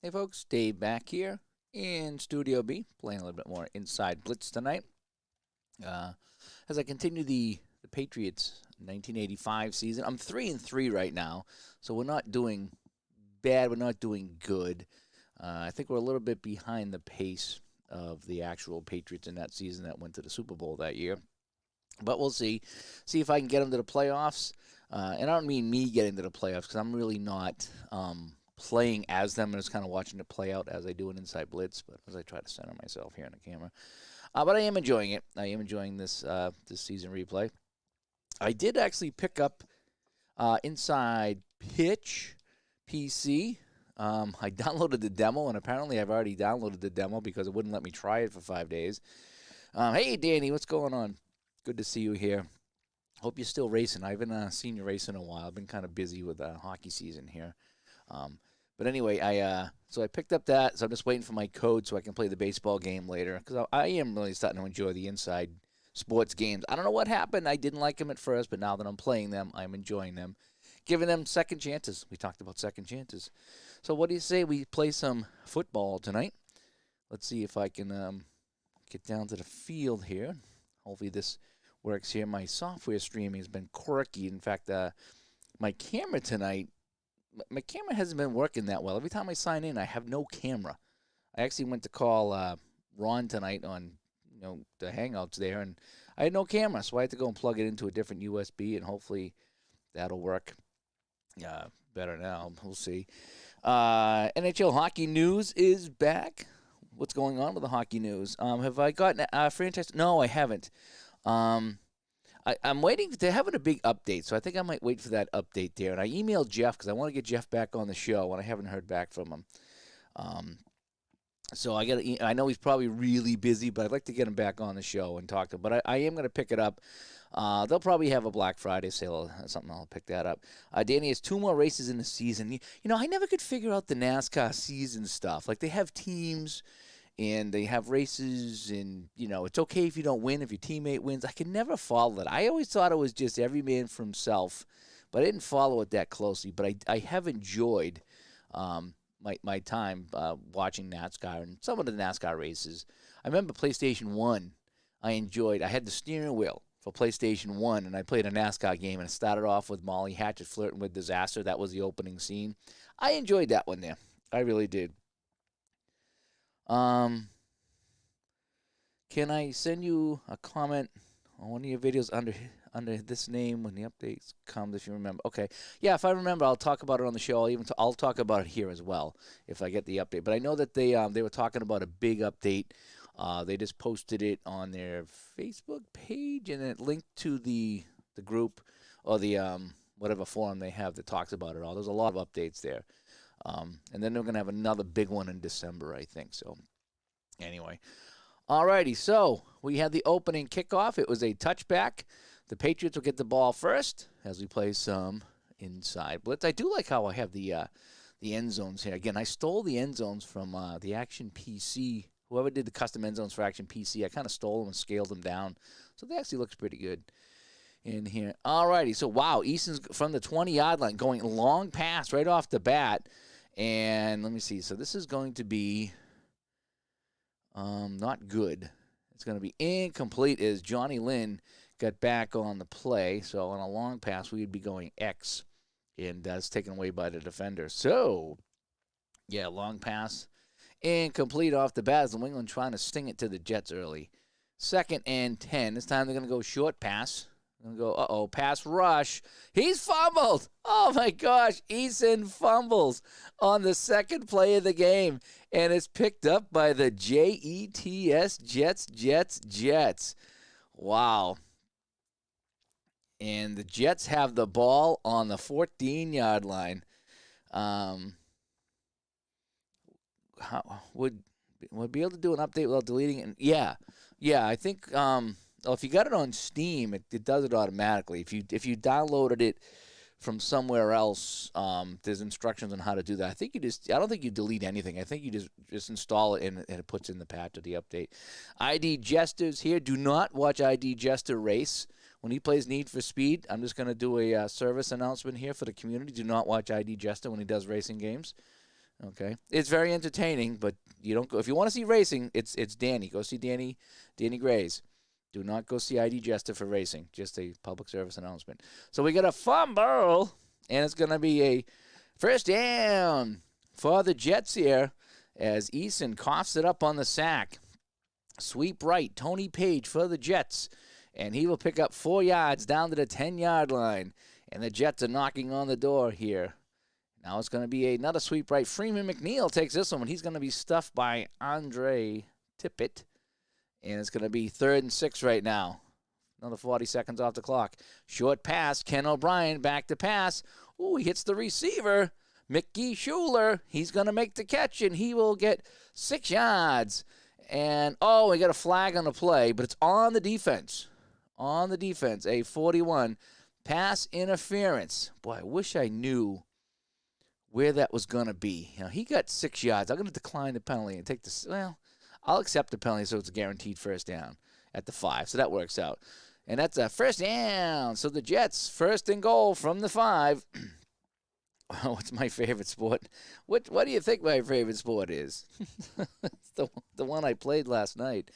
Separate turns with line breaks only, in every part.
Hey folks, Dave back here in Studio B, playing a little bit more Inside Blitz tonight. Uh, as I continue the Patriots 1985 season, I'm 3-3 right now, so we're not doing bad. We're not doing good. I think we're a little bit behind the pace of the actual Patriots in that season that went to the Super Bowl that year. But we'll see. See if I can get them to the playoffs. And I don't mean me getting to the playoffs because I'm really not playing as them and just kind of watching it play out as I do an Inside Blitz. But as I try to center myself here on the camera, but I am enjoying it. I am enjoying this season replay. I did actually pick up Inside Pitch PC. I downloaded the demo, and apparently I've already downloaded the demo because it wouldn't let me try it for 5 days. Hey, Danny, what's going on? Good to see you here. Hope you're still racing. I haven't seen you race in a while. I've been kind of busy with hockey season here. But anyway, so I picked up that, so I'm just waiting for my code so I can play the baseball game later because I am really starting to enjoy the Inside Sports games. I don't know what happened. I didn't like them at first, but now that I'm playing them, I'm enjoying them, giving them second chances. We talked about second chances. So what do you say we play some football tonight? Let's see if I can get down to the field here. Hopefully this works here. My software streaming has been quirky. In fact, my camera tonight, my camera hasn't been working that well. Every time I sign in, I have no camera. I actually went to call Ron tonight on the Hangouts there, and I had no camera, so I had to go and plug it into a different USB, and hopefully that'll work better now. We'll see. NHL hockey news is back. What's going on with the hockey news? Have I gotten a franchise? No, I haven't. I'm waiting to having a big update, so I think I might wait for that update there. And I emailed Jeff because I want to get Jeff back on the show, and I haven't heard back from him. So I know he's probably really busy, but I'd like to get him back on the show and talk to him. But I am going to pick it up. They'll probably have a Black Friday sale or something. I'll pick that up. Danny has 2 more races in the season. I never could figure out the NASCAR season stuff. Like, they have teams and they have races, and it's okay if you don't win if your teammate wins. I could never follow it. I always thought it was just every man for himself, but I didn't follow it that closely. But I have enjoyed my time watching NASCAR and some of the NASCAR races. I remember PlayStation 1. I had the steering wheel for PlayStation 1, and I played a NASCAR game, and it started off with Molly Hatchet flirting with Disaster. That was the opening scene. I enjoyed that one there. I really did. Can I send you a comment on one of your videos under this name when the updates come, if you remember? Okay. Yeah, if I remember, I'll talk about it on the show. I'll talk about it here as well if I get the update. But I know that they were talking about a big update. They just posted it on their Facebook page, and it linked to the group or the whatever forum they have that talks about it all. There's a lot of updates there. And then they're going to have another big one in December, I think. So, anyway. Alrighty, so we had the opening kickoff. It was a touchback. The Patriots will get the ball first as we play some Inside Blitz. I do like how I have the end zones here. Again, I stole the end zones from the Action PC. Whoever did the custom end zones for Action PC, I kind of stole them and scaled them down. So they actually looks pretty good in here. Alrighty, so wow, Easton's from the 20-yard line going long pass right off the bat. And let me see. So this is going to be not good. It's going to be incomplete as Johnny Lynn got back on the play. So on a long pass, we would be going X, and that's taken away by the defender. So, yeah, long pass. Incomplete off the bat as the Wingland trying to sting it to the Jets early. 2nd and 10. This time they're going to go short pass. Going to go, pass rush. He's fumbled. Oh, my gosh. Eason fumbles on the second play of the game. And it's picked up by the Jets, Jets. Wow. And the Jets have the ball on the 14-yard line. Would be able to do an update without deleting it? Yeah, I think if you got it on Steam, it does it automatically. If you downloaded it from somewhere else, there's instructions on how to do that. I don't think you delete anything. I think you just install it and it puts in the patch of the update. ID Jester's here. Do not watch ID Jester race. When he plays Need for Speed, I'm just going to do a service announcement here for the community. Do not watch ID Jester when he does racing games. Okay, it's very entertaining, but you don't go if you want to see racing. It's Danny. Go see Danny Grays. Do not go see ID Jester for racing. Just a public service announcement. So we got a fumble, and it's going to be a first down for the Jets here as Eason coughs it up on the sack. Sweep right, Tony Page for the Jets, and he will pick up 4 yards down to the 10-yard line. And the Jets are knocking on the door here. Now it's going to be another sweep right. Freeman McNeil takes this one. He's going to be stuffed by Andre Tippett. And it's going to be 3rd and 6 right now. Another 40 seconds off the clock. Short pass. Ken O'Brien back to pass. Ooh, he hits the receiver. Mickey Schuler. He's going to make the catch, and he will get 6 yards. And, we got a flag on the play, but it's on the defense. On the defense, a 41. Pass interference. Boy, I wish I knew where that was going to be. He got 6 yards. I'm going to decline the penalty and take this. Well, I'll accept the penalty so it's a guaranteed first down at the 5. So that works out. And that's a first down. So the Jets, 1st and goal from the 5. What's my favorite sport? What do you think my favorite sport is? It's the one I played last night.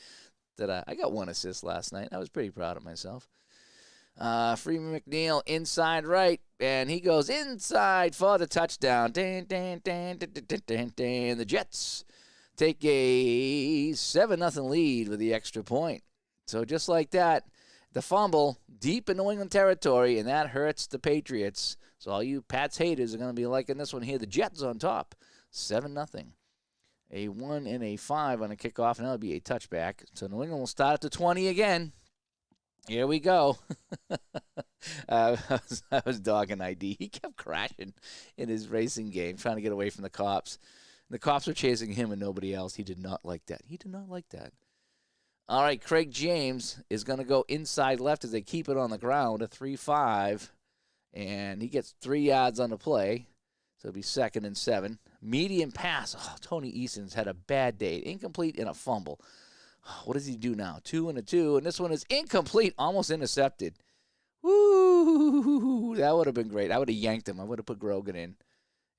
I got 1 assist last night. I was pretty proud of myself. Freeman McNeil inside right, and he goes inside for the touchdown. And the Jets take a 7-0 lead with the extra point. So just like that, the fumble deep in New England territory, and that hurts the Patriots. So all you Pats haters are going to be liking this one here. The Jets on top, 7-0. A 1 and a 5 on a kickoff, and that'll be a touchback. So New England will start at the 20 again. Here we go. I was dogging ID. He kept crashing in his racing game, trying to get away from the cops. The cops were chasing him and nobody else. He did not like that. All right, Craig James is going to go inside left as they keep it on the ground, a 3-5. And he gets 3 yards on the play. So it'll be 2nd and 7. Medium pass. Oh, Tony Eason's had a bad day. Incomplete and a fumble. What does he do now? 2 and a 2, and this one is incomplete, almost intercepted. Woo! That would have been great. I would have yanked him. I would have put Grogan in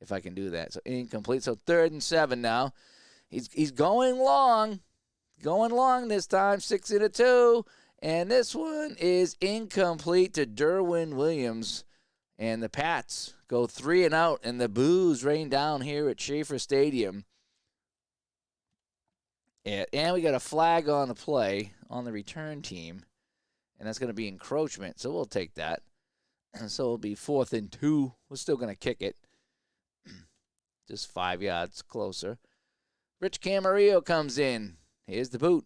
if I can do that. So incomplete. So 3rd and 7 now. He's going long. Going long this time. 6 and a 2. And this one is incomplete to Derwin Williams. And the Pats go 3 and out, and the boos rain down here at Schaefer Stadium. And we got a flag on the play on the return team, and that's going to be encroachment, so we'll take that. And so it'll be 4th and 2. We're still going to kick it. Just 5 yards closer. Rich Camarillo comes in. Here's the boot.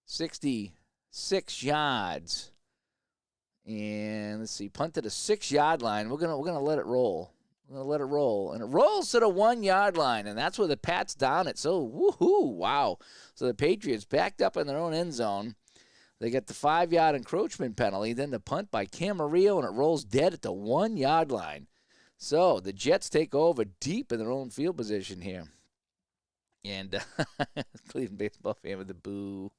66 yards. And let's see, punt to the 6-yard line. We're gonna let it roll. We're going to let it roll. And it rolls to the 1-yard line, and that's where the Pats down it. So, woohoo, wow. So the Patriots backed up in their own end zone. They get the 5-yard encroachment penalty, then the punt by Camarillo, and it rolls dead at the 1-yard line. So the Jets take over deep in their own field position here. And Cleveland baseball fan with the boo.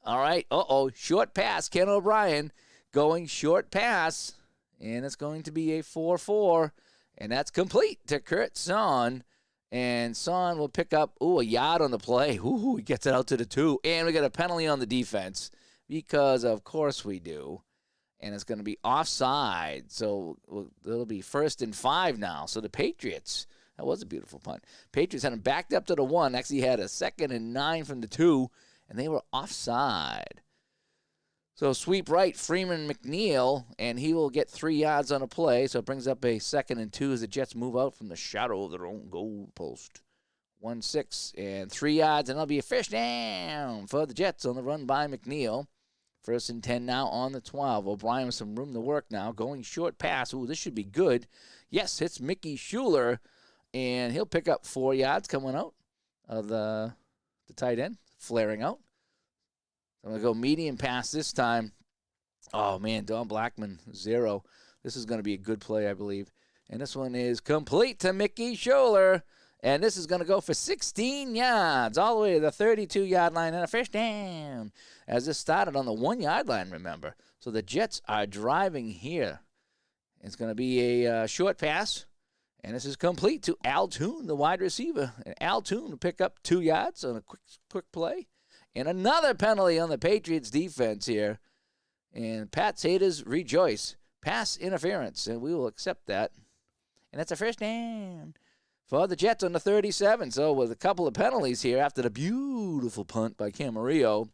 All right, short pass. Ken O'Brien going short pass. And it's going to be a 4-4, and that's complete to Kurt Son. And Son will pick up, a yard on the play. He gets it out to the 2. And we got a penalty on the defense because, of course, we do. And it's going to be offside. So it'll be 1st and 5 now. So the Patriots, that was a beautiful punt. Patriots had them backed up to the 1. Actually had a 2nd and 9 from the 2, and they were offside. So sweep right, Freeman McNeil, and he will get 3 yards on a play. So it brings up a 2nd and 2 as the Jets move out from the shadow of their own goal post. 1-6 and 3 yards, and that'll be a first down for the Jets on the run by McNeil. 1st and 10 now on the 12. O'Brien with some room to work now. Going short pass. This should be good. Yes, it's Mickey Schuler, and he'll pick up 4 yards coming out of the tight end, flaring out. I'm going to go medium pass this time. Oh, man, Don Blackman, 0. This is going to be a good play, I believe. And this one is complete to Mickey Schuler. And this is going to go for 16 yards all the way to the 32-yard line and a first down. As this started on the 1-yard line, remember. So the Jets are driving here. It's going to be a short pass. And this is complete to Al Toon, the wide receiver. And Al Toon will pick up 2 yards on a quick play. And another penalty on the Patriots defense here. And Pat's haters rejoice. Pass interference, and we will accept that. And that's a first down for the Jets on the 37. So with a couple of penalties here after the beautiful punt by Camarillo,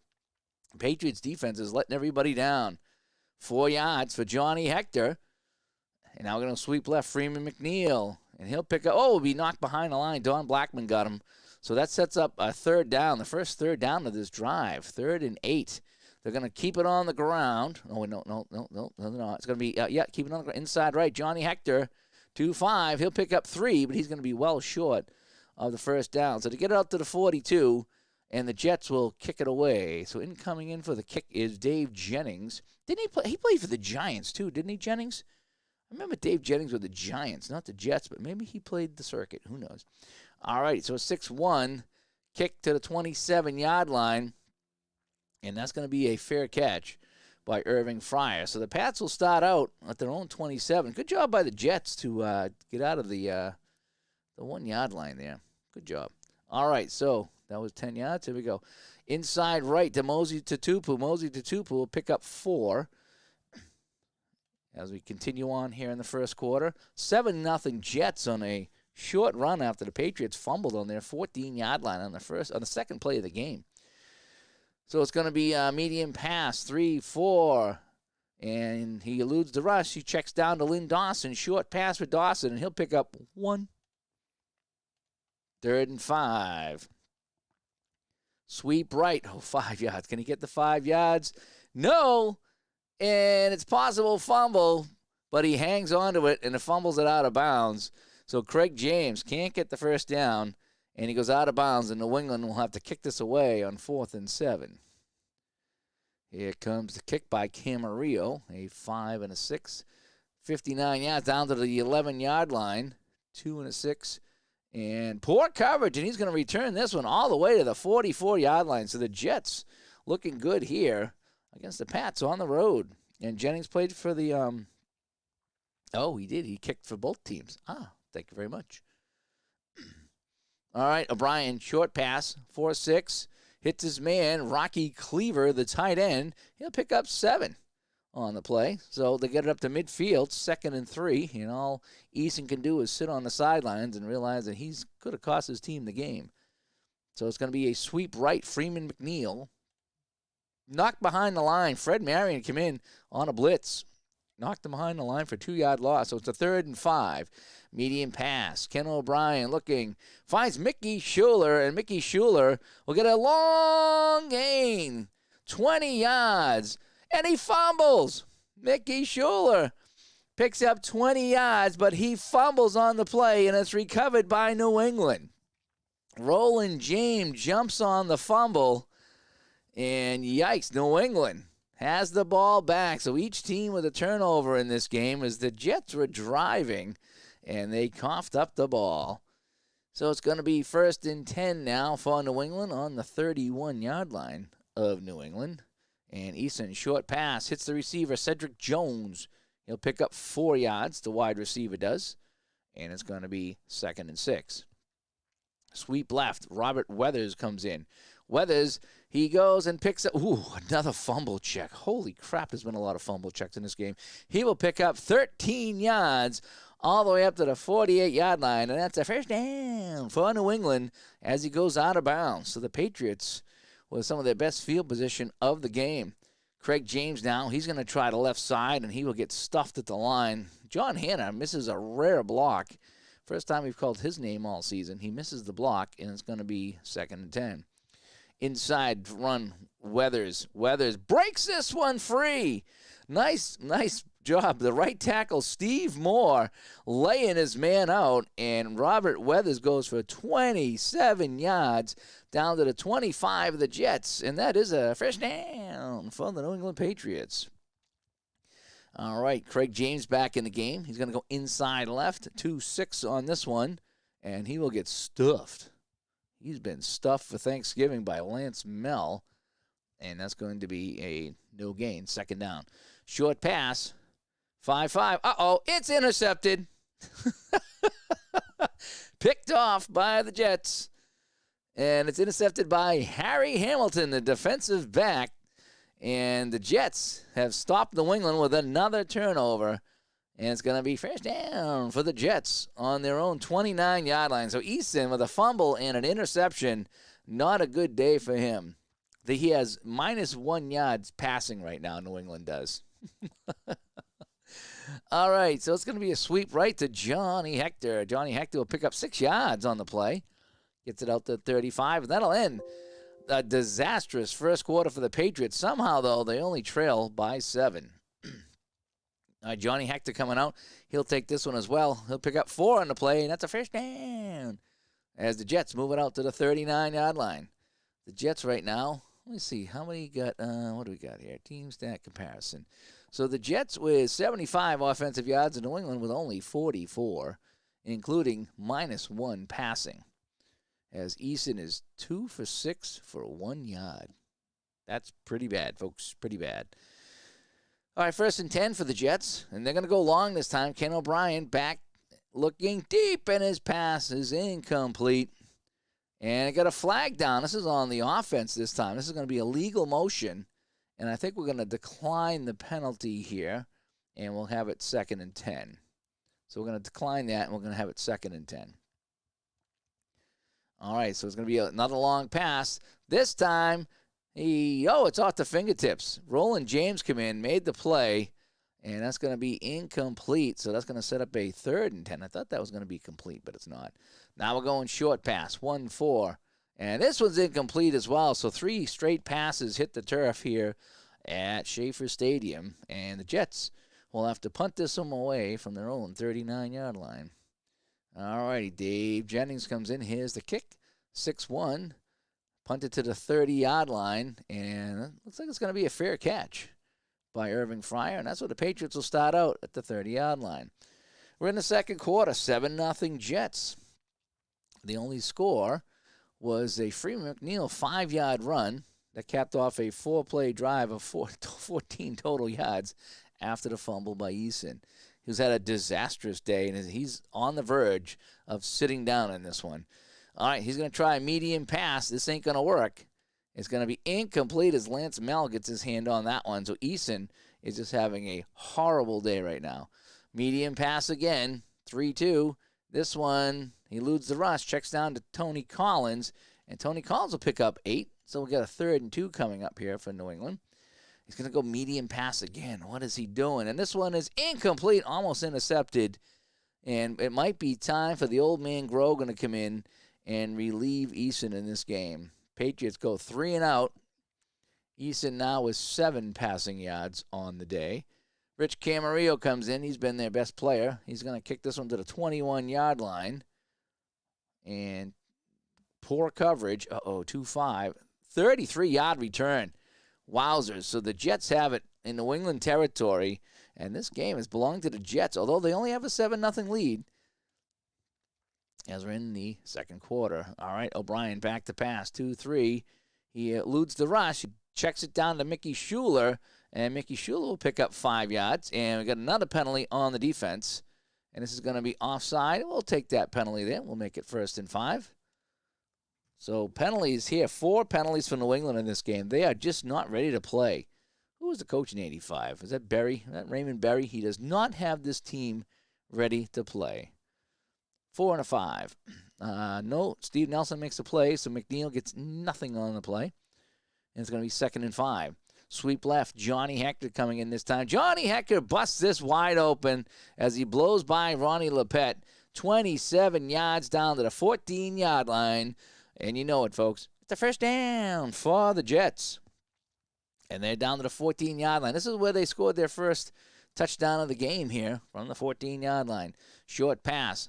Patriots defense is letting everybody down. 4 yards for Johnny Hector. And now we're going to sweep left, Freeman McNeil. And he'll pick up, will be knocked behind the line. Don Blackman got him. So that sets up a third down, the first third down of this drive, 3rd and 8. They're going to keep it on the ground. Oh, no. It's going to be, keep it on the ground. Inside right, Johnny Hector, 2-5. He'll pick up 3, but he's going to be well short of the first down. So to get it out to the 42, and the Jets will kick it away. So incoming in for the kick is Dave Jennings. Didn't he play? He played for the Giants, too, didn't he, Jennings? I remember Dave Jennings with the Giants, not the Jets, but maybe he played the circuit. Who knows? All right, so 6-1, kick to the 27-yard line, and that's going to be a fair catch by Irving Fryer. So the Pats will start out at their own 27. Good job by the Jets to get out of the 1-yard line there. Good job. All right, so that was 10 yards. Here we go. Inside right to Mosey Tutupu. Mosey Tutupu will pick up 4. As we continue on here in the first quarter, 7-0 Jets on a short run after the Patriots fumbled on their 14-yard line on the second play of the game. So it's going to be a medium pass, 3-4, and he eludes the rush. He checks down to Lynn Dawson, short pass for Dawson, and he'll pick up 1. 3rd and 5. Sweep right, 5 yards. Can he get the 5 yards? No. And it's possible fumble, but he hangs on to it and it fumbles it out of bounds. So Craig James can't get the first down, and he goes out of bounds, and New England will have to kick this away on 4th and 7. Here comes the kick by Camarillo, a 5 and a 6. 59 yards down to the 11-yard line, 2 and a 6. And poor coverage, and he's going to return this one all the way to the 44-yard line. So the Jets looking good here against the Pats on the road. And Jennings played for the he did. He kicked for both teams. Thank you very much. All right, O'Brien, short pass, 4-6. Hits his man, Rocky Cleaver, the tight end. He'll pick up 7 on the play. So they get it up to midfield, 2nd and 3. And all Eason can do is sit on the sidelines and realize that he's could have cost his team the game. So it's going to be a sweep right, Freeman McNeil. Knocked behind the line. Fred Marion came in on a blitz. Knocked him behind the line for 2-yard loss. So it's a 3rd and 5. Medium pass. Ken O'Brien looking. Finds Mickey Schuler. And Mickey Schuler will get a long gain. 20 yards. And he fumbles. Mickey Schuler picks up 20 yards, but he fumbles on the play, and it's recovered by New England. Roland James jumps on the fumble. And yikes, New England has the ball back. So each team with a turnover in this game as the Jets were driving, and they coughed up the ball. So it's going to be 1st and 10 now for New England on the 31-yard line of New England. And Eason, short pass, hits the receiver, Cedric Jones. He'll pick up 4 yards, the wide receiver does. And it's going to be 2nd and 6. Sweep left, Robert Weathers comes in. Weathers, he goes and picks up, another fumble check. Holy crap, there's been a lot of fumble checks in this game. He will pick up 13 yards all the way up to the 48-yard line, and that's a first down for New England as he goes out of bounds. So the Patriots with some of their best field position of the game. Craig James now, he's going to try the left side, and he will get stuffed at the line. John Hanna misses a rare block. First time we've called his name all season. He misses the block, and it's going to be 2nd and 10. Inside run, Weathers. Weathers breaks this one free. Nice job. The right tackle, Steve Moore, laying his man out, and Robert Weathers goes for 27 yards down to the 25 of the Jets, and that is a first down for the New England Patriots. All right, Craig James back in the game. He's going to go inside left, 2-6 on this one, and he will get stuffed. He's been stuffed for Thanksgiving by Lance Mell, and that's going to be a no gain, 2nd down. Short pass, 5-5. It's intercepted. picked off by the Jets. And it's intercepted by Harry Hamilton, the defensive back. And the Jets have stopped New England with another turnover. And it's going to be first down for the Jets on their own 29-yard line. So Easton with a fumble and an interception. Not a good day for him. He has -1 yards passing right now, New England does. All right, so it's going to be a sweep right to Johnny Hector. Johnny Hector will pick up 6 yards on the play. Gets it out to 35, and that'll end a disastrous first quarter for the Patriots. Somehow, though, they only trail by 7. Johnny Hector coming out. He'll take this one as well. He'll pick up 4 on the play, and that's a first down. As the Jets move it out to the 39-yard line. The Jets right now, let me see, how many got, what do we got here? Team stat comparison. So the Jets with 75 offensive yards, and New England with only 44, including -1 passing. As Easton is 2 for 6 for 1 yard. That's pretty bad, folks, pretty bad. All right, 1st and 10 for the Jets, and they're going to go long this time. Ken O'Brien back looking deep, and his pass is incomplete. And it got a flag down. This is on the offense this time. This is going to be a legal motion, and I think we're going to decline the penalty here, and we'll have it 2nd and 10. So we're going to decline that, and we're going to have it 2nd and 10. All right, so it's going to be another long pass. This time, it's off the fingertips. Roland James came in, made the play, and that's going to be incomplete. So that's going to set up a 3rd and 10. I thought that was going to be complete, but it's not. Now we're going short pass, 1-4. And this one's incomplete as well. So 3 straight passes hit the turf here at Schaefer Stadium. And the Jets will have to punt this one away from their own 39-yard line. All righty, Dave Jennings comes in. Here's the kick, 6-1. Punted to the 30-yard line, and it looks like it's going to be a fair catch by Irving Fryer, and that's where the Patriots will start out at the 30-yard line. We're in the second quarter, 7-0 Jets. The only score was a Freeman McNeil 5-yard run that capped off a 4-play drive of 14 total yards after the fumble by Eason. He's had a disastrous day, and he's on the verge of sitting down in this one. All right, he's going to try a medium pass. This ain't going to work. It's going to be incomplete as Lance Mel gets his hand on that one. So Eason is just having a horrible day right now. Medium pass again, 3-2. This one, he eludes the rush, checks down to Tony Collins, and Tony Collins will pick up 8. So we'll get a 3rd and 2 coming up here for New England. He's going to go medium pass again. What is he doing? And this one is incomplete, almost intercepted. And it might be time for the old man Grogan to come in and relieve Eason in this game. Patriots go 3 and out. Eason now with 7 passing yards on the day. Rich Camarillo comes in. He's been their best player. He's going to kick this one to the 21-yard line. And poor coverage. 2-5. 33-yard return. Wowzers. So the Jets have it in New England territory. And this game has belonged to the Jets, although they only have a 7-0 lead. As we're in the second quarter. All right, O'Brien back to pass, 2-3. He eludes the rush. He checks it down to Mickey Schuler, and Mickey Schuler will pick up 5 yards. And we got another penalty on the defense. And this is going to be offside. We'll take that penalty there. We'll make it 1st and 5. So penalties here. 4 penalties for New England in this game. They are just not ready to play. Who was the coach in 85? Is that Berry? Is that Raymond Berry? He does not have this team ready to play. 4 and 5. No, Steve Nelson makes a play, so McNeil gets nothing on the play. And it's going to be 2nd and 5. Sweep left, Johnny Hector coming in this time. Johnny Hector busts this wide open as he blows by Ronnie Lepet. 27 yards down to the 14-yard line. And you know it, folks. It's a first down for the Jets. And they're down to the 14-yard line. This is where they scored their first touchdown of the game here from the 14-yard line. Short pass.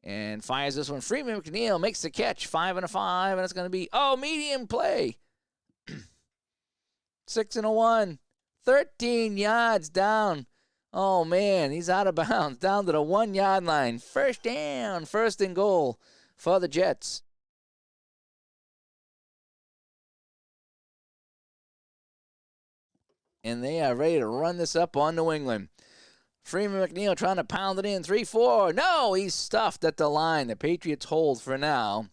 And fires this one. Freeman McNeil makes the catch. 5 and 5. And it's going to be, medium play. 6 and 1. 13 yards down. Oh, man, he's out of bounds. Down to the 1-yard line. First down. 1st and goal for the Jets. And they are ready to run this up on New England. Freeman McNeil trying to pound it in. 3-4. No, he's stuffed at the line. The Patriots hold for now.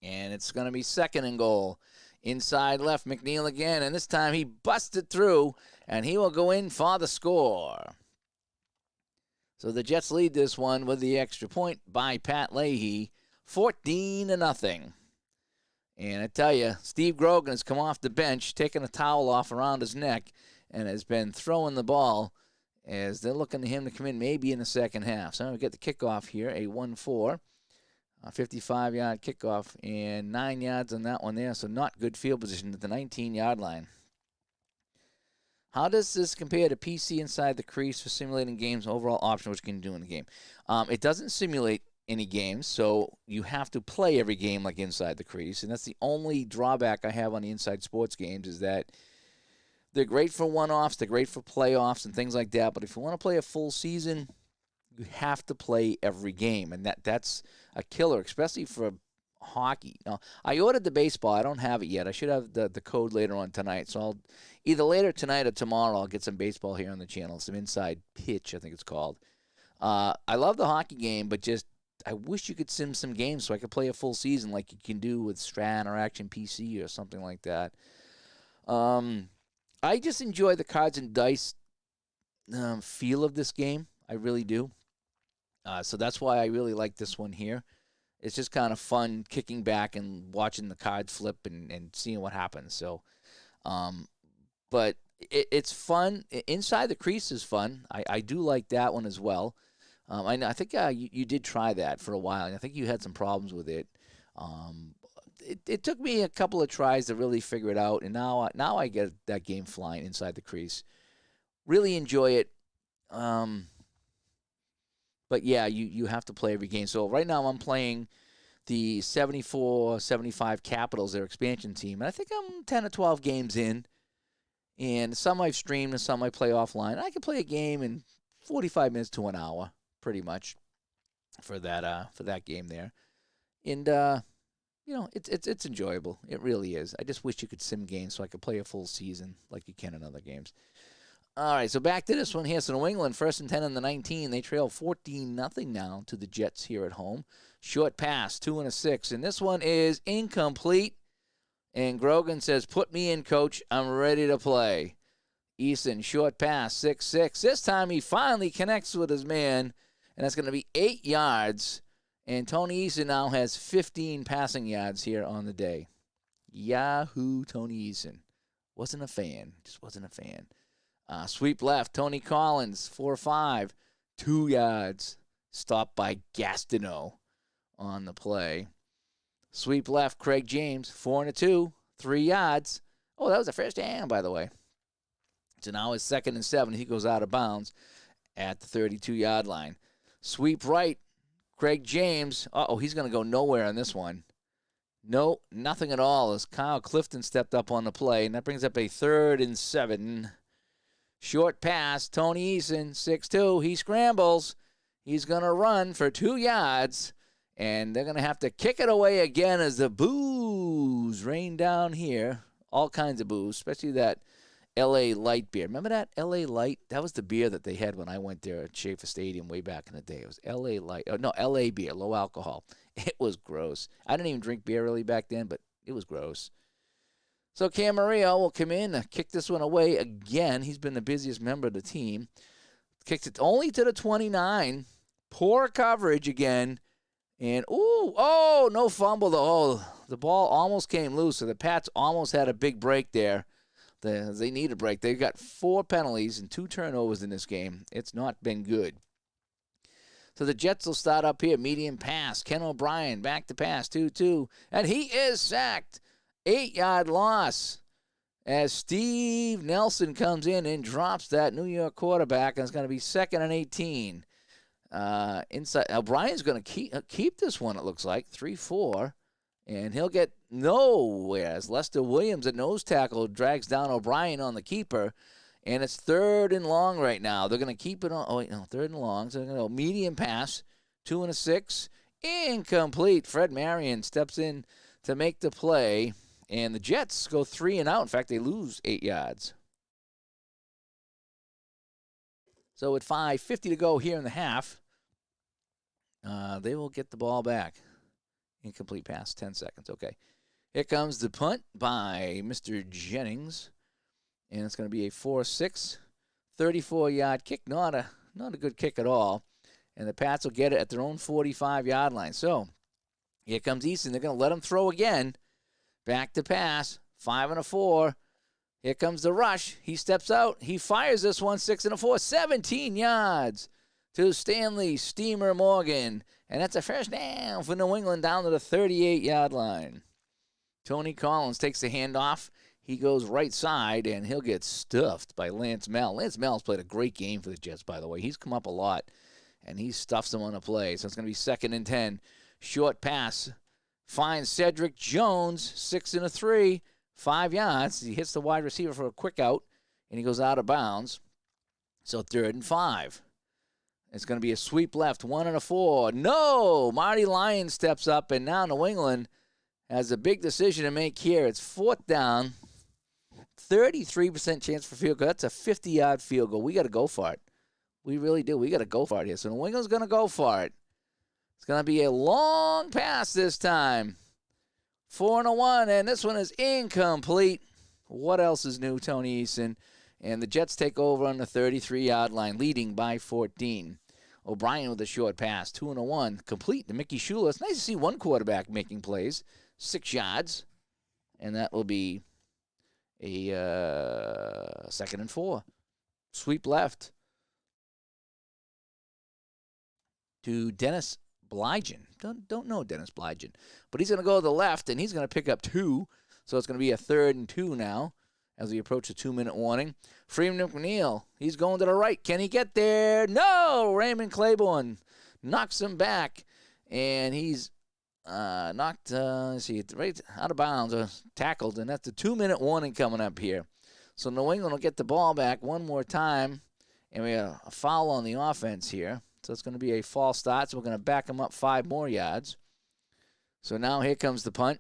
And it's going to be second and goal. Inside left, McNeil again. And this time he busted through. And he will go in for the score. So the Jets lead this one with the extra point by Pat Leahy. 14-0. And I tell you, Steve Grogan has come off the bench, taking a towel off around his neck, and has been throwing the ball as they're looking to him to come in maybe in the second half. So we get the kickoff here, a 1-4, a 55-yard kickoff, and 9 yards on that one there, so not good field position at the 19-yard line. How does this compare to PC inside the crease for simulating games, overall option, which you can do in the game? It doesn't simulate any games, so you have to play every game like inside the crease, and that's the only drawback I have on the inside sports games is that they're great for one-offs, they're great for playoffs and things like that, but if you want to play a full season, you have to play every game, and that's a killer, especially for hockey. Now, I ordered the baseball. I don't have it yet. I should have the code later on tonight, so I'll either later tonight or tomorrow I'll get some baseball here on the channel, some inside pitch, I think it's called. I love the hockey game, but just I wish you could sim some games so I could play a full season like you can do with Strat or Action PC or something like that. I just enjoy the cards and dice feel of this game. I really do. So that's why I really like this one here. It's just kind of fun kicking back and watching the cards flip and seeing what happens. So, but it's fun. Inside the crease is fun. I do like that one as well. I think you did try that for a while, and I think you had some problems with it. It took me a couple of tries to really figure it out, and now I get that game flying inside the crease. Really enjoy it. But yeah, you have to play every game. So right now I'm playing the 74-75 Capitals, their expansion team, and I think I'm 10 or 12 games in, and some I've streamed and some I play offline. I can play a game in 45 minutes to an hour, pretty much, for that game there, and it's enjoyable. It really is. I just wish you could sim games so I could play a full season like you can in other games. All right, so back to this one here. So New England, 1st and 10 on the 19. They trail 14-0 now to the Jets here at home. Short pass, 2 and a 6, and this one is incomplete. And Grogan says, "Put me in, coach. I'm ready to play." Eason, short pass, 6-6. This time he finally connects with his man, and that's going to be 8 yards. And Tony Eason now has 15 passing yards here on the day. Yahoo, Tony Eason. Wasn't a fan. Just wasn't a fan. Sweep left, Tony Collins, 4-5, 2 yards. Stopped by Gastineau on the play. Sweep left, Craig James, 4-2, 3 yards. Oh, that was a first down, by the way. So now it's 2nd and 7. He goes out of bounds at the 32-yard line. Sweep right, Craig James. He's going to go nowhere on this one. No, nothing at all as Kyle Clifton stepped up on the play, and that brings up a 3rd and 7. Short pass, Tony Eason, 6'2". He scrambles. He's going to run for 2 yards, and they're going to have to kick it away again as the boos rain down here. All kinds of boos, especially that L.A. Light beer. Remember that L.A. Light? That was the beer that they had when I went there at Schaefer Stadium way back in the day. It was L.A. Light. Oh, no, L.A. beer, low alcohol. It was gross. I didn't even drink beer really back then, but it was gross. So Camarillo will come in, kick this one away again. He's been the busiest member of the team. Kicks it only to the 29. Poor coverage again. And, no fumble, though. The ball almost came loose, so the Pats almost had a big break there. They need a break. They've got 4 penalties and 2 turnovers in this game. It's not been good. So the Jets will start up here. Medium pass. Ken O'Brien back to pass. 2-2. And he is sacked. 8-yard loss as Steve Nelson comes in and drops that New York quarterback, and it's going to be 2nd and 18. Inside, O'Brien's going to keep this one, it looks like, 3-4, and he'll get nowhere as Lester Williams, at nose tackle, drags down O'Brien on the keeper, and it's 3rd and long right now. They're going to keep it on. 3rd and long, so they're going to go medium pass, 2 and a 6, incomplete. Fred Marion steps in to make the play. And the Jets go 3 and out. In fact, they lose 8 yards. So with 5:50 to go here in the half, they will get the ball back. Incomplete pass, 10 seconds. Okay. Here comes the punt by Mr. Jennings. And it's going to be a 4-6, 34-yard kick. Not a good kick at all. And the Pats will get it at their own 45-yard line. So here comes Easton. They're going to let him throw again. Back to pass. 5 and a 4. Here comes the rush. He steps out. He fires this one. 6 and a 4. 17 yards to Stanley Steamer Morgan. And that's a first down for New England down to the 38-yard line. Tony Collins takes the handoff. He goes right side, and he'll get stuffed by Lance Mel. Lance Mel's played a great game for the Jets, by the way. He's come up a lot, and he stuffs them on a play. So it's going to be 2nd and 10. Short pass. Finds Cedric Jones, 6 and a 3, 5 yards. He hits the wide receiver for a quick out, and he goes out of bounds. So 3rd and 5. It's going to be a sweep left, 1 and a 4. No! Marty Lyons steps up, and now New England has a big decision to make here. It's 4th down, 33% chance for field goal. That's a 50-yard field goal. We got to go for it. We really do. We got to go for it here. So New England's going to go for it. It's going to be a long pass this time. 4 and a 1, and this one is incomplete. What else is new, Tony Eason? And the Jets take over on the 33-yard line, leading by 14. O'Brien with a short pass, 2 and a 1, complete to Mickey Shula. It's nice to see one quarterback making plays. 6 yards, and that will be a 2nd and 4. Sweep left to Dennis Bligen. Don't know Dennis Bligen, but he's going to go to the left, and he's going to pick up 2, so it's going to be a 3rd and 2 now as we approach the 2-minute warning. Freeman McNeil, he's going to the right. Can he get there? No! Raymond Claiborne knocks him back, and he's knocked, right out of bounds, tackled, and that's the 2-minute warning coming up here. So New England will get the ball back one more time, and we have a foul on the offense here. So it's going to be a false start, so we're going to back them up 5 more yards. So now here comes the punt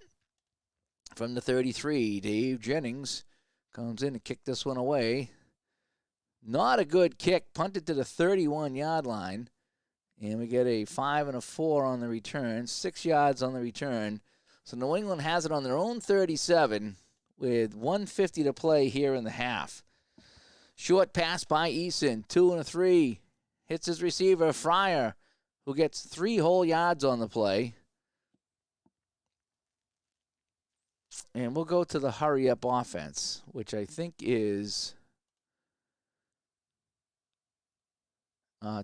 from the 33. Dave Jennings comes in to kick this one away. Not a good kick, punted to the 31-yard line. And we get a 5 and a 4 on the return, 6 yards on the return. So New England has it on their own 37 with 1:50 to play here in the half. Short pass by Eason, 2 and a 3. Hits his receiver, Fryer, who gets 3 whole yards on the play. And we'll go to the hurry-up offense, which I think is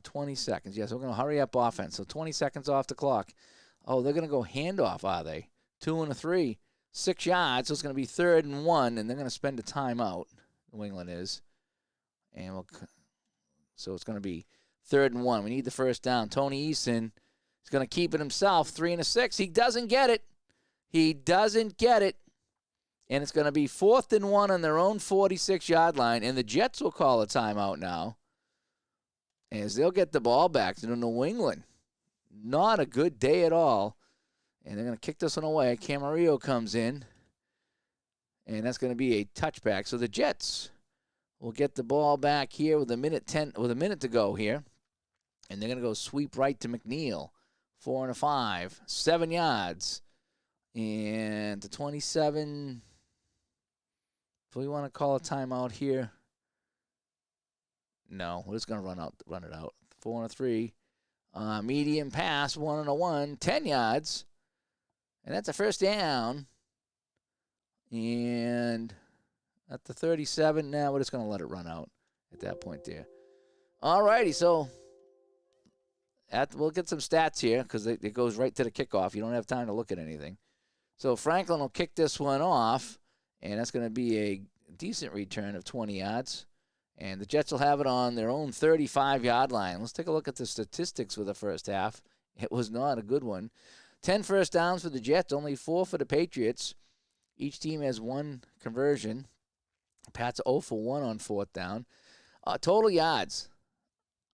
20 seconds. Yes, we're going to hurry up offense. So 20 seconds off the clock. Oh, they're going to go handoff, are they? 2 and a 3, 6 yards. So it's going to be 3rd and 1, and they're going to spend a timeout. New England is. And so it's going to be 3rd and 1. We need the first down. Tony Eason is going to keep it himself. 3 and a 6. He doesn't get it. He doesn't get it. And it's going to be 4th and 1 on their own 46-yard line. And the Jets will call a timeout now, as they'll get the ball back to New England. Not a good day at all. And they're going to kick this one away. Camarillo comes in, and that's going to be a touchback. So the Jets will get the ball back here with a minute to go here. And they're going to go sweep right to McNeil. 4 and a 5, 7 yards. And the 27. Do we want to call a timeout here? No, we're just going to run it out. 4 and a 3. Medium pass, 1 and a 1, 10 yards. And that's a first down. And at the 37, now we're just going to let it run out at that point there. All righty, so we'll get some stats here because it goes right to the kickoff. You don't have time to look at anything. So Franklin will kick this one off, and that's going to be a decent return of 20 yards. And the Jets will have it on their own 35-yard line. Let's take a look at the statistics for the first half. It was not a good one. 10 first downs for the Jets, only 4 for the Patriots. Each team has 1 conversion. Pats 0 for 1 on 4th down. Total yards,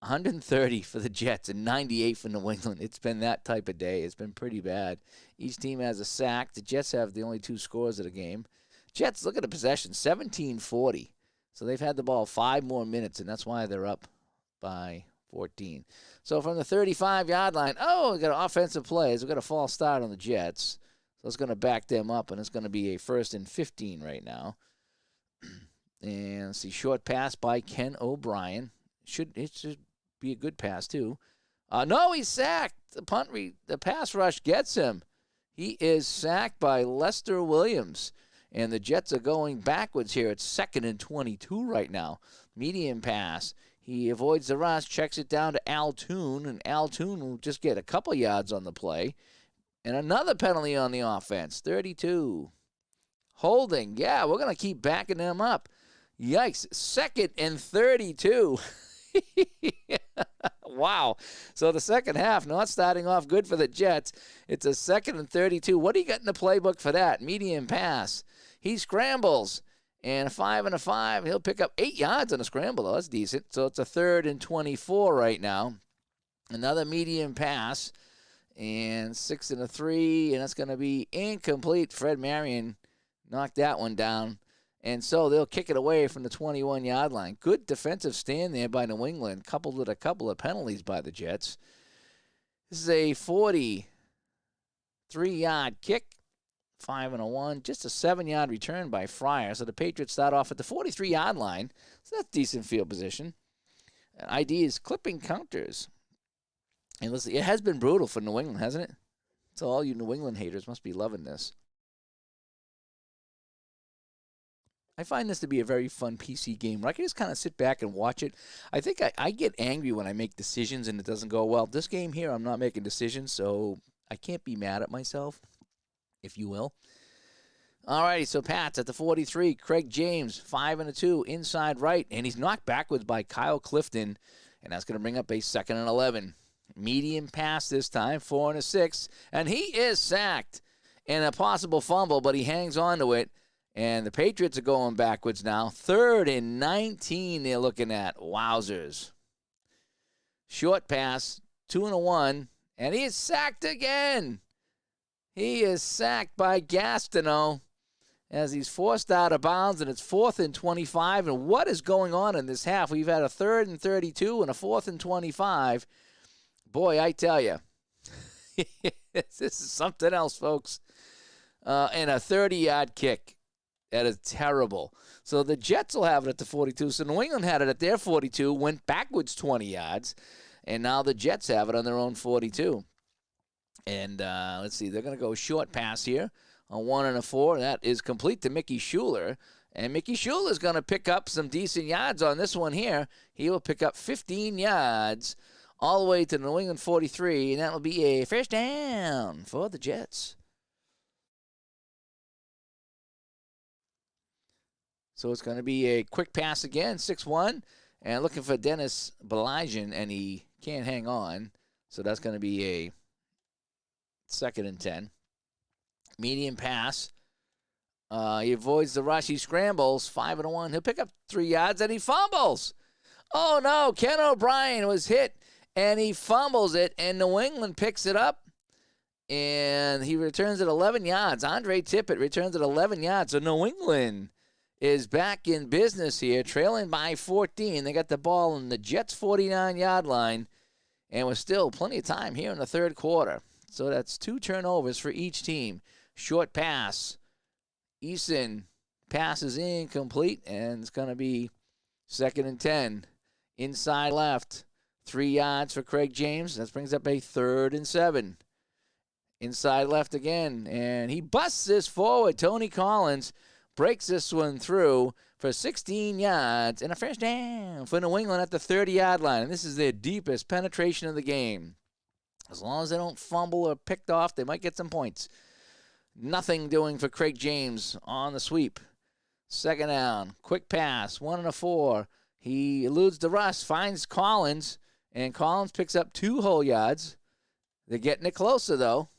130 for the Jets and 98 for New England. It's been that type of day. It's been pretty bad. Each team has a sack. The Jets have the only 2 scores of the game. Jets, look at the possession, 17-40. So they've had the ball 5 more minutes, and that's why they're up by 14. So from the 35-yard line, we got offensive plays. We've got a false start on the Jets. So it's going to back them up, and it's going to be a 1st and 15 right now. And let's see, short pass by Ken O'Brien. It should be a good pass, too. No, he's sacked. The pass rush gets him. He is sacked by Lester Williams. And the Jets are going backwards here. It's 2nd and 22 right now. Medium pass. He avoids the rush, checks it down to Al Toon, and Al Toon will just get a couple yards on the play. And another penalty on the offense, 32. Holding. Yeah, we're going to keep backing them up. Yikes. 2nd and 32. Wow. So the second half not starting off good for the Jets. It's a 2nd and 32. What do you got in the playbook for that? Medium pass. He scrambles. And a 5 and a 5. He'll pick up 8 yards on a scramble, though. That's decent. So it's a 3rd and 24 right now. Another medium pass. And 6 and a 3. And that's going to be incomplete. Fred Marion knocked that one down. And so they'll kick it away from the 21-yard line. Good defensive stand there by New England, coupled with a couple of penalties by the Jets. This is a 43-yard kick, 5 and a 1. Just a 7-yard return by Fryer. So the Patriots start off at the 43-yard line. So that's decent field position. And ID is clipping counters. And listen, it has been brutal for New England, hasn't it? So all you New England haters must be loving this. I find this to be a very fun PC game where I can just kind of sit back and watch it. I think I get angry when I make decisions and it doesn't go well. This game here, I'm not making decisions, so I can't be mad at myself, if you will. All righty, so Pats at the 43. Craig James, 5 and a 2, inside right, and he's knocked backwards by Kyle Clifton, and that's going to bring up a 2nd and 11. Medium pass this time, 4 and a 6, and he is sacked. And a possible fumble, but he hangs on to it. And the Patriots are going backwards now. 3rd and 19 they're looking at. Wowzers. Short pass, 2 and a 1, and he is sacked again. He is sacked by Gastineau as he's forced out of bounds, and it's 4th and 25. And what is going on in this half? We've had a 3rd and 32 and a 4th and 25. Boy, I tell you, this is something else, folks. And a 30-yard kick. That is terrible. So the Jets will have it at the 42. So New England had it at their 42, went backwards 20 yards, and now the Jets have it on their own 42. And let's see, they're going to go short pass here on 1 and a 4. That is complete to Mickey Schuler. And Mickey Schuler is going to pick up some decent yards on this one here. He will pick up 15 yards all the way to the New England 43, and that will be a first down for the Jets. So it's going to be a quick pass again, 6-1, and looking for Dennis Balajian, and he can't hang on. So that's going to be a 2nd and 10. Medium pass. He avoids the rush. He scrambles, 5 and a 1. He'll pick up 3 yards, and he fumbles. Oh, no, Ken O'Brien was hit, and he fumbles it, and New England picks it up, and he returns it 11 yards. Andre Tippett returns it 11 yards. So New England is back in business here, trailing by 14. They got the ball on the Jets' 49-yard line, and with still plenty of time here in the third quarter. So that's 2 turnovers for each team. Short pass. Eason passes incomplete, and it's going to be 2nd and 10. Inside left. 3 yards for Craig James. That brings up a 3rd and 7. Inside left again, and he busts this forward. Tony Collins breaks this one through for 16 yards and a first down for New England at the 30-yard line. And this is their deepest penetration of the game. As long as they don't fumble or picked off, they might get some points. Nothing doing for Craig James on the sweep. 2nd down. Quick pass. 1 and a 4. He eludes the rush, finds Collins, and Collins picks up 2 whole yards. They're getting it closer, though.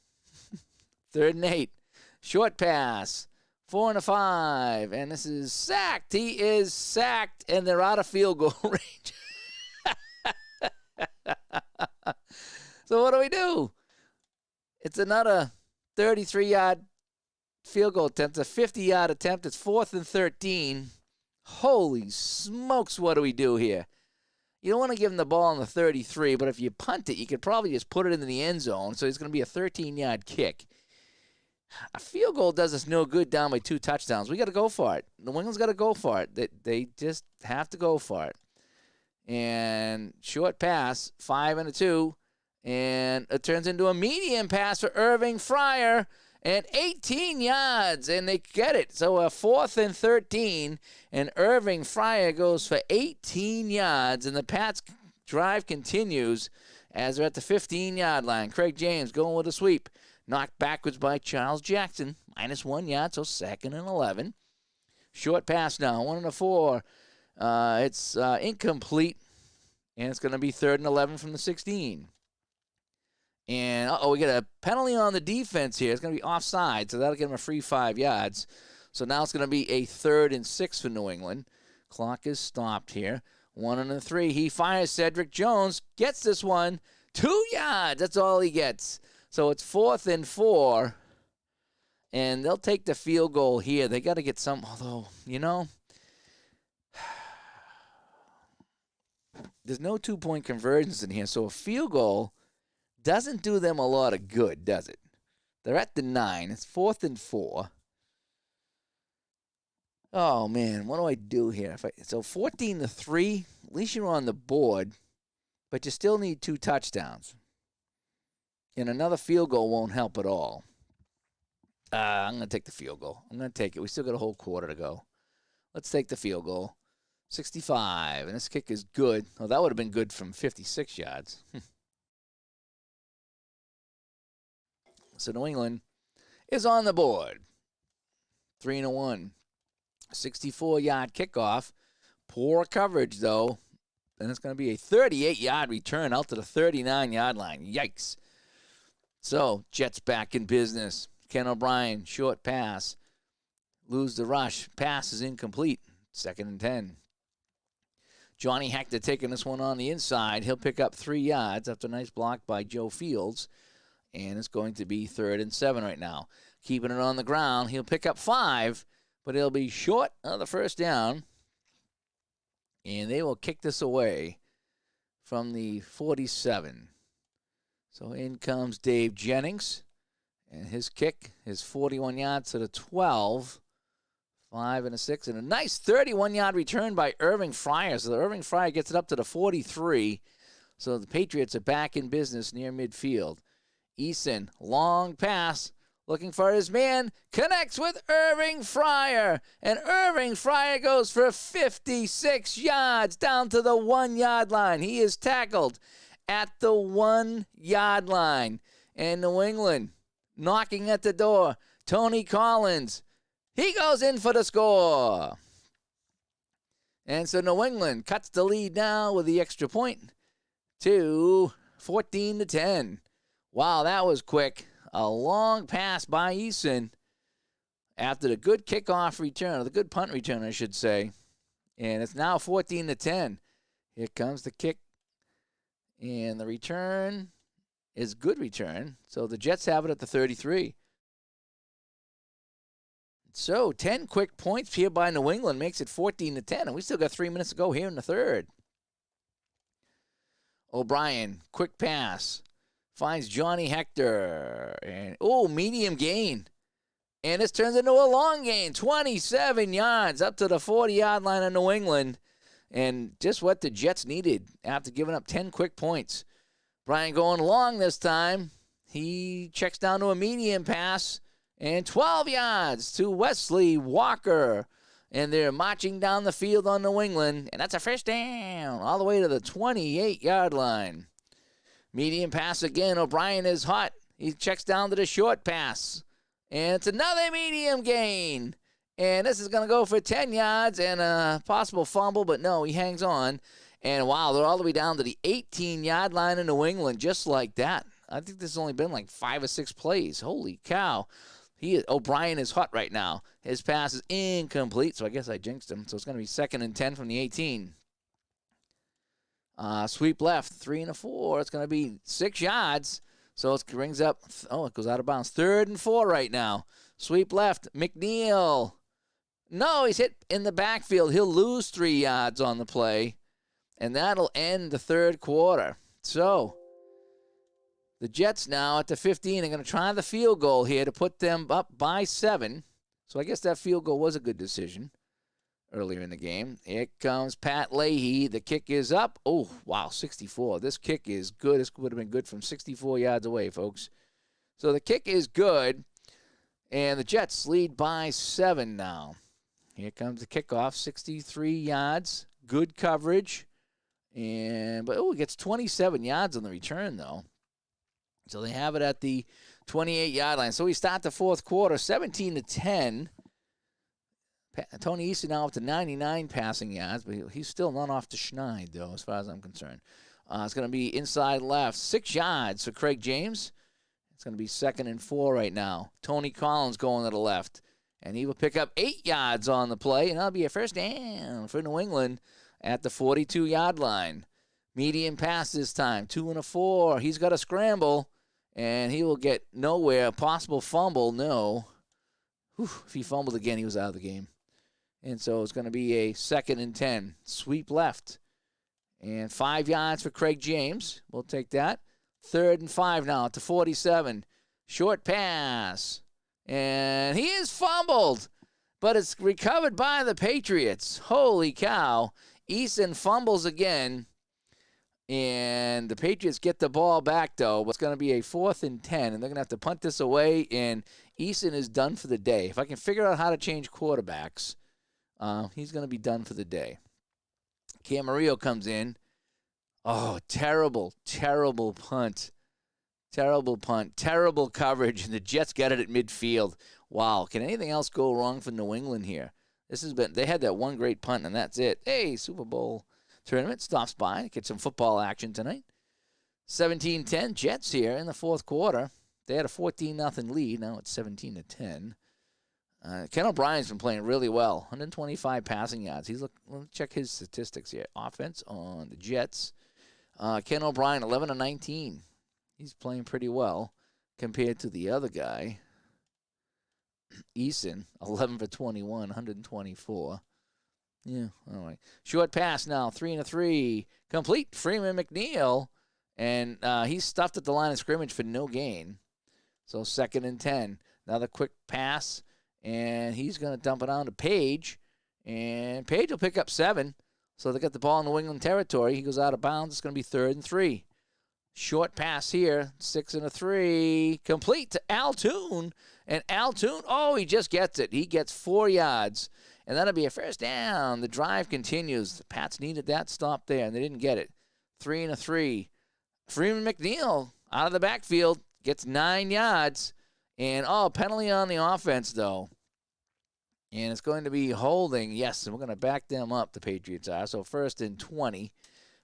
3rd and 8. Short pass. 4 and a 5, and this is sacked. He is sacked, and they're out of field goal range. So what do? It's another 33-yard field goal attempt, a 50-yard attempt. It's 4th and 13. Holy smokes, what do we do here? You don't want to give him the ball on the 33, but if you punt it, you could probably just put it into the end zone. So it's going to be a 13-yard kick. A field goal does us no good down by 2 touchdowns. We got to go for it. New England's got to go for it. They just have to go for it. And short pass, 5 and a 2. And it turns into a medium pass for Irving Fryer. And 18 yards, and they get it. So a 4th and 13, and Irving Fryer goes for 18 yards, and the Pats' drive continues as they're at the 15-yard line. Craig James going with a sweep. Knocked backwards by Charles Jackson. -1 yard, so 2nd and 11. Short pass now, 1 and a 4. It's incomplete, and it's going to be 3rd and 11 from the 16. And, we get a penalty on the defense here. It's going to be offside, so that'll give him a free 5 yards. So now it's going to be a 3rd and 6 for New England. Clock is stopped here. 1 and a 3. He fires. Cedric Jones gets this one. 2 yards. That's all he gets. So it's 4th and 4. And they'll take the field goal here. They got to get some, although, there's no 2-point conversions in here. So a field goal doesn't do them a lot of good, does it? They're at the 9. It's 4th and 4. Oh, man, what do I do here? So 14-3, at least you're on the board, but you still need 2 touchdowns. And another field goal won't help at all. I'm going to take the field goal. I'm going to take it. We still got a whole quarter to go. Let's take the field goal. 65, and this kick is good. Oh, that would have been good from 56 yards. So New England is on the board. 3 and 1. 64-yard kickoff. Poor coverage, though. And it's going to be a 38-yard return out to the 39-yard line. Yikes. So, Jets back in business. Ken O'Brien, short pass. Lose the rush. Pass is incomplete. 2nd and 10. Johnny Hector taking this one on the inside. He'll pick up 3 yards after a nice block by Joe Fields. And it's going to be 3rd and 7 right now. Keeping it on the ground. He'll pick up 5, but he'll be short of the first down. And they will kick this away from the 47. So in comes Dave Jennings. And his kick is 41 yards to the 12. 5 and a 6. And a nice 31-yard return by Irving Fryer. So the Irving Fryer gets it up to the 43. So the Patriots are back in business near midfield. Eason, long pass, looking for his man, connects with Irving Fryer, and Irving Fryer goes for 56 yards down to the 1-yard line. He is tackled at the 1-yard line, and New England knocking at the door. Tony Collins, he goes in for the score. And so New England cuts the lead now with the extra point to 14-10. Wow, that was quick. A long pass by Eason after the good kickoff return, or the good punt return, I should say. And it's now 14-10. Here comes the kick. And the return is good return. So the Jets have it at the 33. So 10 quick points here by New England makes it 14-10. And we still got 3 minutes to go here in the third. O'Brien, quick pass. Finds Johnny Hector. And, medium gain. And this turns into a long gain. 27 yards up to the 40-yard line of New England. And just what the Jets needed after giving up 10 quick points. Brian going long this time. He checks down to a medium pass. And 12 yards to Wesley Walker. And they're marching down the field on New England. And that's a first down all the way to the 28-yard line. Medium pass again. O'Brien is hot. He checks down to the short pass. And it's another medium gain. And this is going to go for 10 yards and a possible fumble, but no, he hangs on. And wow, they're all the way down to the 18-yard line in New England, just like that. I think this has only been like 5 or 6 plays. Holy cow. O'Brien is hot right now. His pass is incomplete, so I guess I jinxed him. So it's going to be 2nd and 10 from the 18. Sweep left, 3 and a 4. It's going to be 6 yards. So it brings up, it goes out of bounds. 3rd and 4 right now. Sweep left, McNeil. No, he's hit in the backfield. He'll lose 3 yards on the play. And that'll end the third quarter. So the Jets now at the 15 are going to try the field goal here to put them up by 7. So I guess that field goal was a good decision earlier in the game. Here comes Pat Leahy. The kick is up. Oh, wow, 64. This kick is good. This would have been good from 64 yards away, folks. So the kick is good, and the Jets lead by 7 now. Here comes the kickoff, 63 yards. Good coverage. But it gets 27 yards on the return, though. So they have it at the 28-yard line. So we start the fourth quarter, 17-10. Tony Easton now up to 99 passing yards, but he's still not off the schneid, though, as far as I'm concerned. It's going to be inside left, 6 yards for Craig James. It's going to be 2nd and 4 right now. Tony Collins going to the left, and he will pick up 8 yards on the play, and that'll be a first down for New England at the 42-yard line. Medium pass this time, 2 and 4. He's got a scramble, and he will get nowhere. Possible fumble, no. Whew, if he fumbled again, he was out of the game. And so it's going to be a 2nd and 10. Sweep left. And 5 yards for Craig James. We'll take that. 3rd and 5 now to 47. Short pass. And he is fumbled. But it's recovered by the Patriots. Holy cow. Eason fumbles again. And the Patriots get the ball back, though. It's going to be a 4th and 10. And they're going to have to punt this away. And Eason is done for the day. If I can figure out how to change quarterbacks, he's going to be done for the day. Camarillo comes in. Oh, terrible, terrible punt. Terrible punt. Terrible coverage. And the Jets get it at midfield. Wow. Can anything else go wrong for New England here? They had that one great punt, and that's it. Hey, Super Bowl tournament stops by. Get some football action tonight. 17-10 Jets here in the fourth quarter. They had a 14-0 lead. Now it's 17-10. Ken O'Brien's been playing really well. 125 passing yards. Let's check his statistics here. Offense on the Jets. Ken O'Brien, 11-19. He's playing pretty well compared to the other guy. Eason, 11 for 21, 124. Yeah, all right. Short pass now, 3 and 3. Complete, Freeman McNeil. And he's stuffed at the line of scrimmage for no gain. So 2nd and 10. Another quick pass. And he's going to dump it on to Page. And Page will pick up 7. So they got the ball in New England territory. He goes out of bounds. It's going to be 3rd and 3. Short pass here. 6 and 3. Complete to Altoon. And Altoon, he just gets it. He gets 4 yards. And that'll be a first down. The drive continues. The Pats needed that stop there, and they didn't get it. 3 and 3. Freeman McNeil out of the backfield gets 9 yards. And, penalty on the offense, though. And it's going to be holding. Yes, and we're going to back them up, the Patriots are. So 1st and 20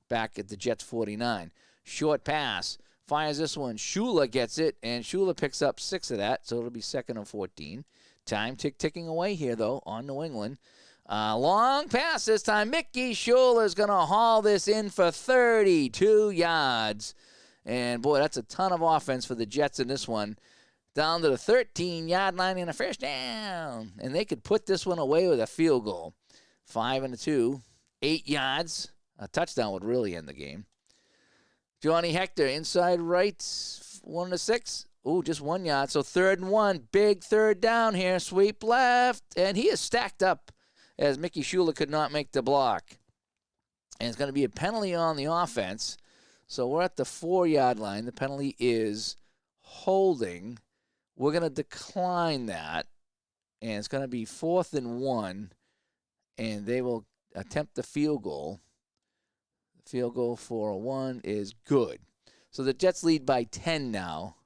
back at the Jets 49. Short pass. Fires this one. Shula gets it, and Shula picks up 6 of that, so it'll be 2nd and 14. Time ticking away here, though, on New England. Long pass this time. Mickey Shula is going to haul this in for 32 yards. And, boy, that's a ton of offense for the Jets in this one. Down to the 13-yard line and a first down. And they could put this one away with a field goal. 5 and 2. 8 yards. A touchdown would really end the game. Johnny Hector, inside right, 1 to 6. Ooh, just 1 yard. So 3rd and 1. Big 3rd down here. Sweep left. And he is stacked up as Mickey Shula could not make the block. And it's going to be a penalty on the offense. So we're at the 4-yard line. The penalty is holding. We're going to decline that. And it's going to be 4th and 1. And they will attempt the field goal. The field goal for a 1 is good. So the Jets lead by 10 now.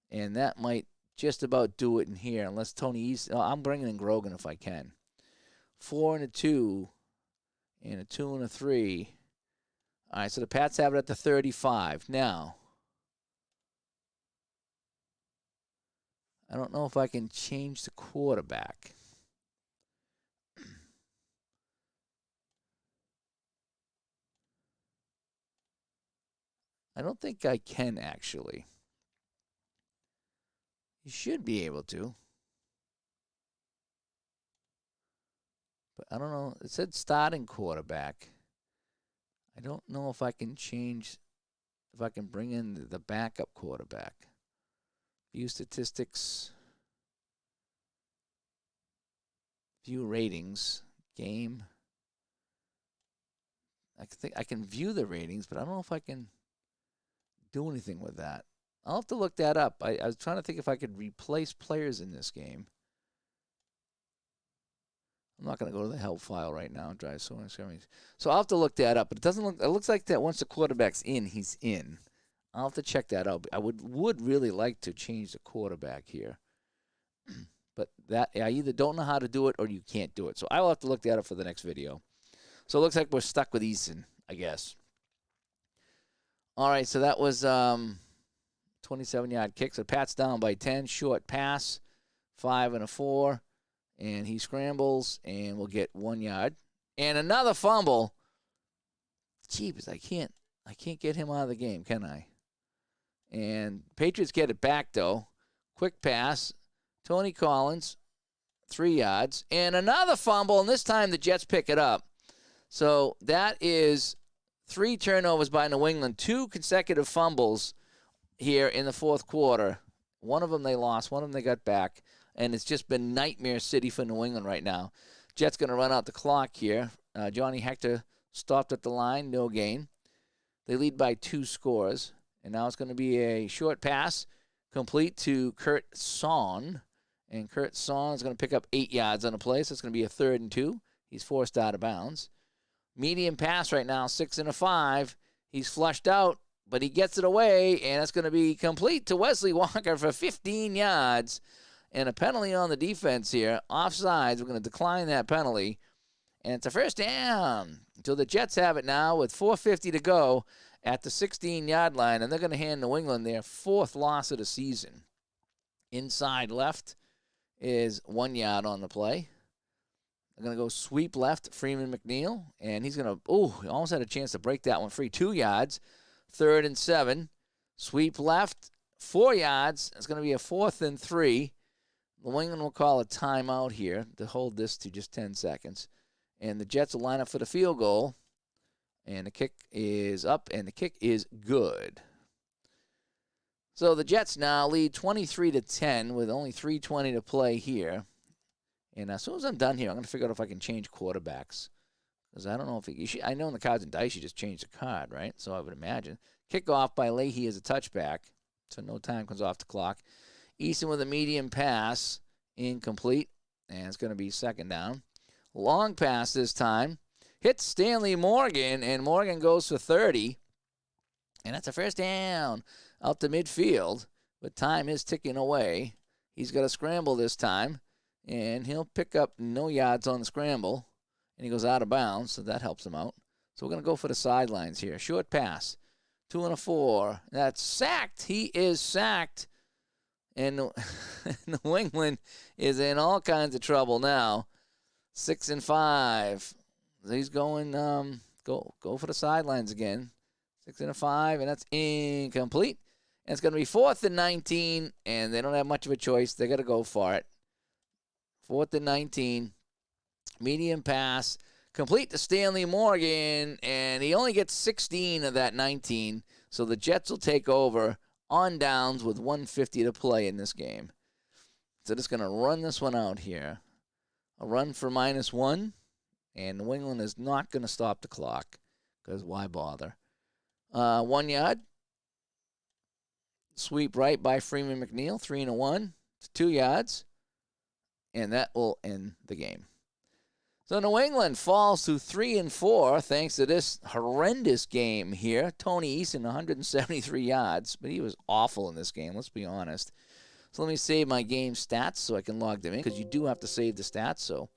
And that might just about do it in here, unless Tony East. I'm bringing in Grogan if I can. 4 and 2, and a 2 and 3. All right, so the Pats have it at the 35. Now, I don't know if I can change the quarterback. I don't think I can, actually. You should be able to. But I don't know. It said starting quarterback. I don't know if I can change, if I can bring in the backup quarterback. View statistics. View ratings. Game. I think I can view the ratings, but I don't know if I can do anything with that. I'll have to look that up. I was trying to think if I could replace players in this game. I'm not going to go to the help file right now. Drive so much. So I'll have to look that up. But it doesn't look. It looks like that once the quarterback's in, he's in. I'll have to check that out. I would really like to change the quarterback here, but that I either don't know how to do it or you can't do it. So I will have to look that up for the next video. So it looks like we're stuck with Eason, I guess. All right, so that was 27-yard kick. So Pat's down by 10. Short pass, 5 and a 4. And he scrambles and will get 1 yard. And another fumble. Jeepers, I can't get him out of the game, can I? And Patriots get it back, though. Quick pass. Tony Collins, 3 yards. And another fumble, and this time the Jets pick it up. So that is 3 turnovers by New England. 2 consecutive fumbles here in the fourth quarter. One of them they lost. One of them they got back. And it's just been nightmare city for New England right now. Jets going to run out the clock here. Johnny Hector stopped at the line, no gain. They lead by 2 scores. And now it's going to be a short pass complete to Kurt Son. And Kurt Son is going to pick up 8 yards on the play, so it's going to be a 3rd and 2. He's forced out of bounds. Medium pass right now, 6 and a 5. He's flushed out, but he gets it away, and it's going to be complete to Wesley Walker for 15 yards. And a penalty on the defense here. Offsides. We're going to decline that penalty. And it's a first down. So the Jets have it now with 4:50 to go at the 16-yard line. And they're going to hand New England their 4th loss of the season. Inside left is 1 yard on the play. They're going to go sweep left, Freeman McNeil. And he's going to, he almost had a chance to break that one free. 2 yards. 3rd and 7. Sweep left, 4 yards. It's going to be a 4th and 3. New England will call a timeout here to hold this to just 10 seconds. And the Jets will line up for the field goal. And the kick is up, and the kick is good. So the Jets now lead 23-10 with only 3:20 to play here. And as soon as I'm done here, I'm going to figure out if I can change quarterbacks. Because I don't know if I know in the cards and dice you just change the card, right? So I would imagine. Kickoff by Leahy is a touchback. So no time comes off the clock. Easton with a medium pass, incomplete, and it's going to be 2nd down. Long pass this time. Hits Stanley Morgan, and Morgan goes for 30. And that's a first down out to midfield, but time is ticking away. He's got to scramble this time, and he'll pick up no yards on the scramble, and he goes out of bounds, so that helps him out. So we're going to go for the sidelines here. Short pass, 2 and a 4. That's sacked. He is sacked. And New England is in all kinds of trouble now. 6 and 5. He's going go for the sidelines again. 6 and 5, and that's incomplete. And it's going to be 4th and 19, and they don't have much of a choice. They got to go for it. 4th and 19. Medium pass. Complete to Stanley Morgan, and he only gets 16 of that 19. So the Jets will take over on downs with 1:50 to play in this game. So just going to run this one out here. A run for -1, and New England is not going to stop the clock because why bother? 1 yard. Sweep right by Freeman McNeil, 3 and 1. It's 2 yards, and that will end the game. So New England falls to 3 and 4 thanks to this horrendous game here. Tony Eason, 173 yards, but he was awful in this game, let's be honest. So let me save my game stats so I can log them in, because you do have to save the stats. So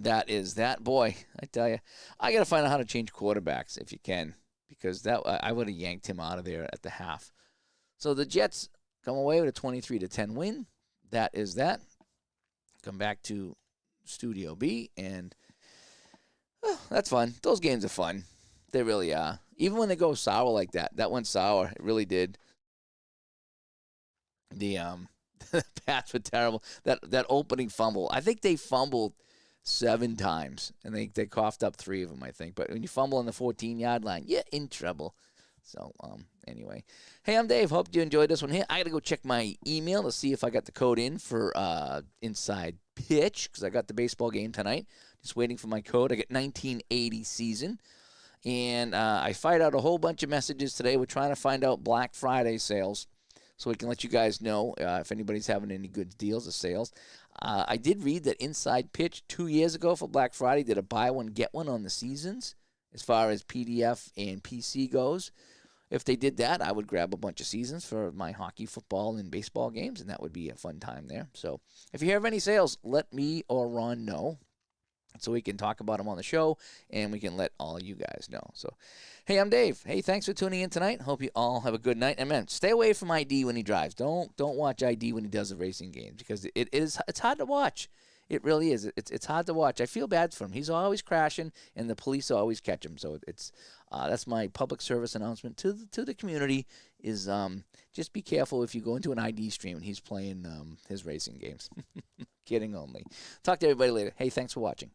that is that. Boy, I tell you, I got to find out how to change quarterbacks if you can, because that I would have yanked him out of there at the half. So the Jets come away with a 23-10 win. That is that. Come back to Studio B, and that's fun. Those games are fun. They really are. Even when they go sour like that. That went sour. It really did. The Pats were terrible. That opening fumble. I think they fumbled 7 times, and they coughed up 3 of them, I think. But when you fumble on the 14-yard line, you're in trouble. So, anyway. Hey, I'm Dave. Hope you enjoyed this one here. I got to go check my email to see if I got the code in for Inside Pitch, because I got the baseball game tonight. Just waiting for my code. I get 1980 season. And I fired out a whole bunch of messages today. We're trying to find out Black Friday sales so we can let you guys know if anybody's having any good deals or sales. I did read that Inside Pitch 2 years ago for Black Friday did a buy one, get one on the seasons as far as PDF and PC goes. If they did that, I would grab a bunch of seasons for my hockey, football, and baseball games, and that would be a fun time there. So if you have any sales, let me or Ron know so we can talk about them on the show, and we can let all you guys know. So, hey, I'm Dave. Hey, thanks for tuning in tonight. Hope you all have a good night. And, man, stay away from ID when he drives. Don't watch ID when he does the racing games because it's hard to watch. It really is. It's hard to watch. I feel bad for him. He's always crashing, and the police always catch him. So that's my public service announcement to the community is just be careful if you go into an ID stream and he's playing his racing games. Kidding only. Talk to everybody later. Hey, thanks for watching.